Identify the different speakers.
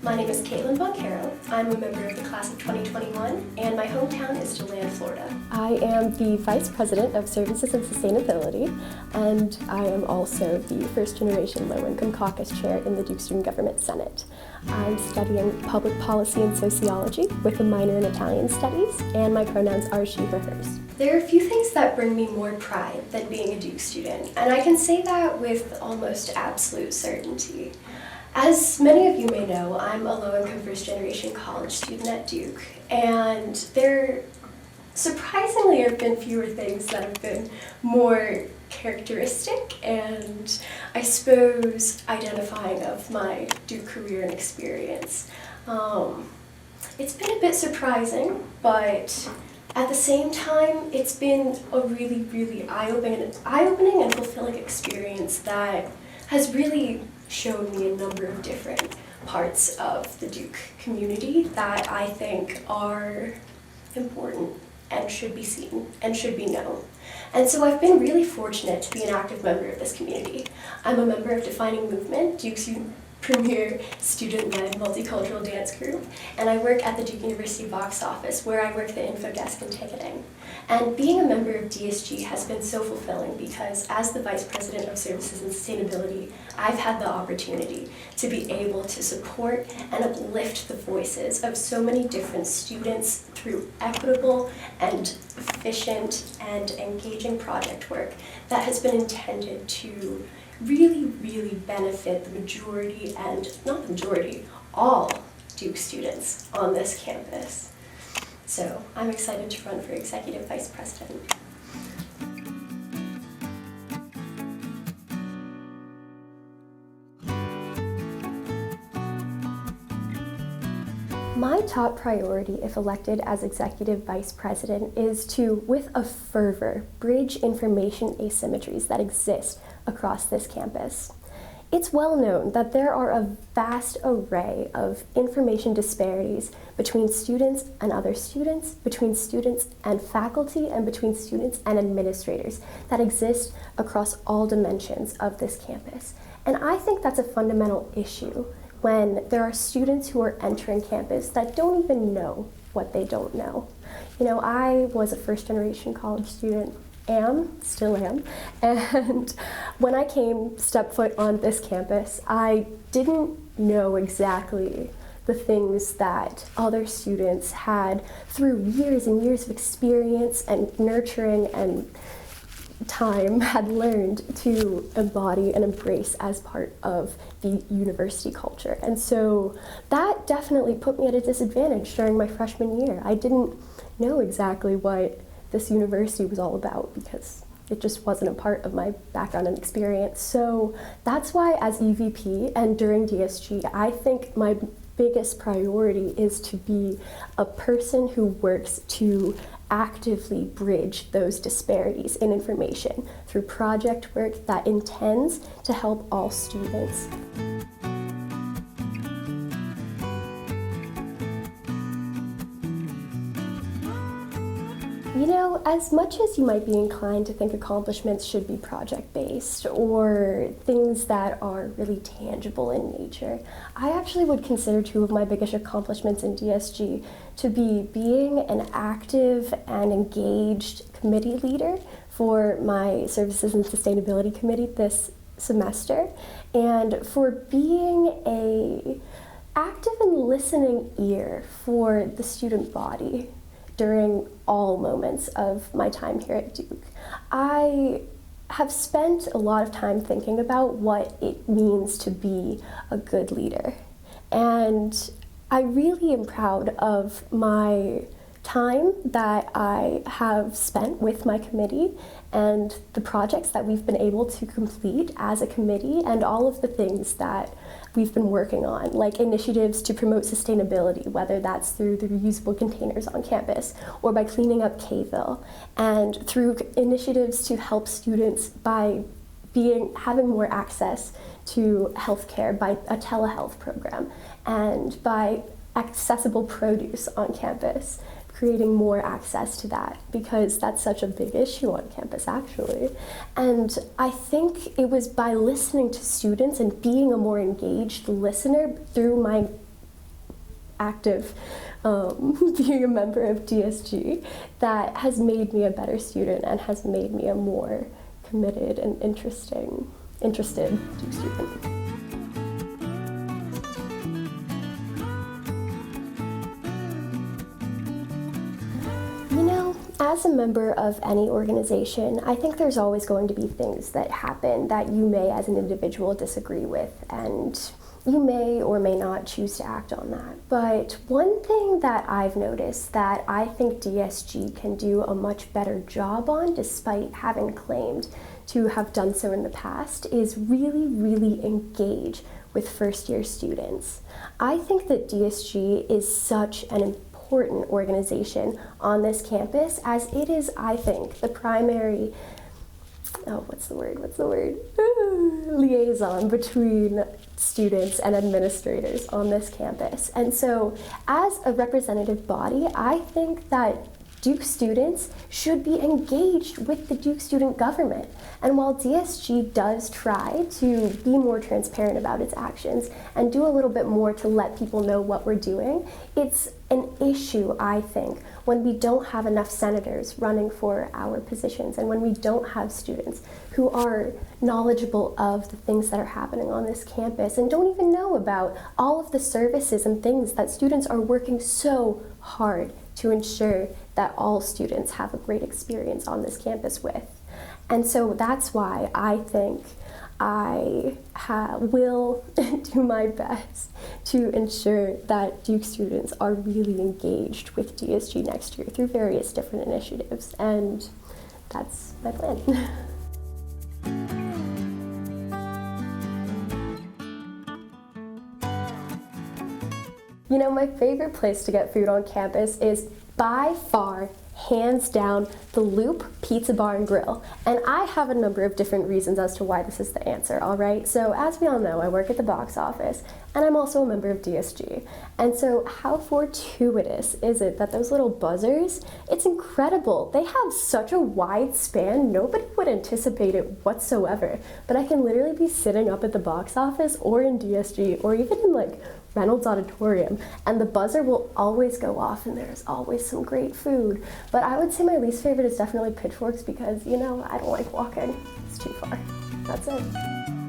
Speaker 1: My name is Kait Boncaro. I'm a member of the class of 2021, and my hometown is DeLand, Florida.
Speaker 2: I am the Vice President of Services and Sustainability, and I am also the First Generation Low Income Caucus Chair in the Duke Student Government Senate. I'm studying public policy and sociology with a minor in Italian studies, and my pronouns are she, her, hers.
Speaker 1: There are a few things that bring me more pride than being a Duke student, and I can say that with almost absolute certainty. As many of you may know, I'm a low-income first-generation college student at Duke, and there surprisingly have been fewer things that have been more characteristic and, I suppose, identifying of my Duke career and experience. It's been a bit surprising, but at the same time, it's been a really, really eye-opening and fulfilling experience that has really shown me a number of different parts of the Duke community that I think are important and should be seen and should be known. And so I've been really fortunate to be an active member of this community. I'm a member of Defining Movement, Duke's premier student-led multicultural dance group, and I work at the Duke University box office where I work the info desk and ticketing. And being a member of DSG has been so fulfilling because as the Vice President of Services and Sustainability, I've had the opportunity to be able to support and uplift the voices of so many different students through equitable and efficient and engaging project work that has been intended to really, really benefit the majority, and not the majority, all Duke students on this campus. So I'm excited to run for Executive Vice President.
Speaker 2: My top priority, if elected as Executive Vice President, is to, with a fervor, bridge information asymmetries that exist across this campus. It's well known that there are a vast array of information disparities between students and other students, between students and faculty, and between students and administrators that exist across all dimensions of this campus. And I think that's a fundamental issue when there are students who are entering campus that don't even know what they don't know. You know, I was a first-generation college student, still am, and when I stepped foot on this campus, I didn't know exactly the things that other students had through years and years of experience and nurturing and time had learned to embody and embrace as part of the university culture. And so that definitely put me at a disadvantage during my freshman year. I didn't know exactly what this university was all about because it just wasn't a part of my background and experience. So that's why as EVP and during DSG, I think my biggest priority is to be a person who works to actively bridge those disparities in information through project work that intends to help all students. You know, as much as you might be inclined to think accomplishments should be project-based or things that are really tangible in nature, I actually would consider two of my biggest accomplishments in DSG to be being an active and engaged committee leader for my Services and Sustainability Committee this semester, and for being an active and listening ear for the student body during all moments of my time here at Duke. I have spent a lot of time thinking about what it means to be a good leader. And I really am proud of my time that I have spent with my committee and the projects that we've been able to complete as a committee and all of the things that we've been working on, like initiatives to promote sustainability, whether that's through the reusable containers on campus or by cleaning up K-ville, and through initiatives to help students by having more access to healthcare by a telehealth program, and by accessible produce on campus, creating more access to that because that's such a big issue on campus actually. And I think it was by listening to students and being a more engaged listener through my active being a member of DSG that has made me a better student and has made me a more committed and interested Duke student. As a member of any organization, I think there's always going to be things that happen that you may as an individual disagree with, and you may or may not choose to act on that. But one thing that I've noticed that I think DSG can do a much better job on, despite having claimed to have done so in the past, is really engage with first-year students. I think that DSG is such an important organization on this campus, as it is, I think, the primary, liaison between students and administrators on this campus. And so, as a representative body, I think that Duke students should be engaged with the Duke student government. And while DSG does try to be more transparent about its actions and do a little bit more to let people know what we're doing, it's an issue, I think, when we don't have enough senators running for our positions and when we don't have students who are knowledgeable of the things that are happening on this campus and don't even know about all of the services and things that students are working so hard to ensure that all students have a great experience on this campus with. And so that's why I think I will do my best to ensure that Duke students are really engaged with DSG next year through various different initiatives, and that's my plan. You know, my favorite place to get food on campus is by far, hands down, the Loop Pizza Bar and Grill. And I have a number of different reasons as to why this is the answer, all right? So as we all know, I work at the box office, and I'm also a member of DSG. And so how fortuitous is it that those little buzzers, it's incredible. They have such a wide span, nobody would anticipate it whatsoever. But I can literally be sitting up at the box office or in DSG or even in like Reynolds Auditorium, and the buzzer will always go off and there's always some great food. But I would say my least favorite is definitely Pitchforks because, you know, I don't like walking. It's too far. That's it.